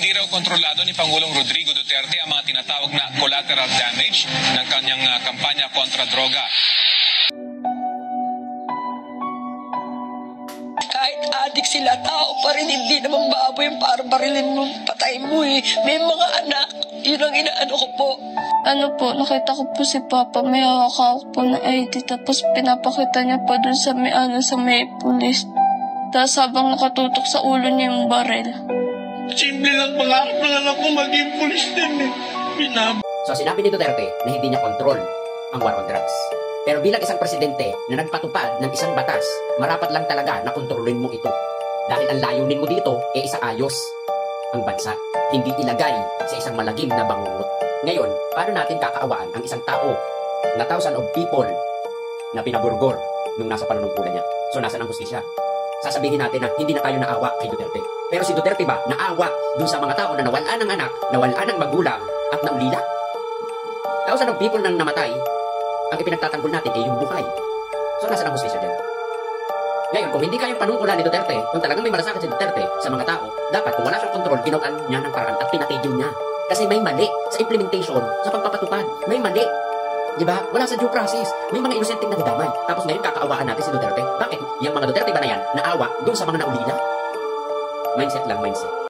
hindi raw kontrolado ni Pangulong Rodrigo Duterte ang mga tinatawag na collateral damage ng kanyang kampanya kontra droga. Kahit adik sila, tao pa rin, hindi naman baboy yung parang barilin mo, patay mo eh. May mga anak, yun ang inaano ko po. Ano po, nakita ko po si Papa, may hawak po na ID, tapos pinapakita niya po dun sa may pulis. Tapos habang nakatutok sa ulo niya yung baril. Simple lang pangarap ng anak ko maging pulis din eh. So sinabi ni Duterte na hindi niya control ang war on drugs. Pero bilang isang presidente na nagpatupad ng isang batas, marapat lang talaga na kontrolin mo ito. Dahil ang layunin mo dito ay isaayos ang bansa, hindi ilagay sa isang malagim na bangungot. Ngayon, paano natin kakaawaan ang isang tao na thousands of people na pinaburgor nung nasa panunungkulan niya? So nasaan ang hustisya? Sasabihin natin na hindi na tayo naawa kay Duterte. Pero si Duterte ba naawa dun sa mga tao na nawalan ng anak, nawalan ng magulang at naulila? Thousands of people nang namatay, ang ipinagtatanggol natin ay yung buhay. So nasaan ang hustisya dyan? Ngayon, kung hindi kayong panungkulan ni Duterte, kung talagang may malasakit si Duterte sa mga tao, dapat kung wala siyang kontrol, ginawan niya ng paraan at pinatigil niya. Kasi may mali sa implementation, sa pagpapatupad. May mali. Diba? Wala sa due process. May mga inosenteng nadadamay. Tapos ngayon kakaawaan natin si Duterte. Bakit? Yung mga Duterte ba na yan, naawa doon sa mga naulila? Mindset lang, mindset.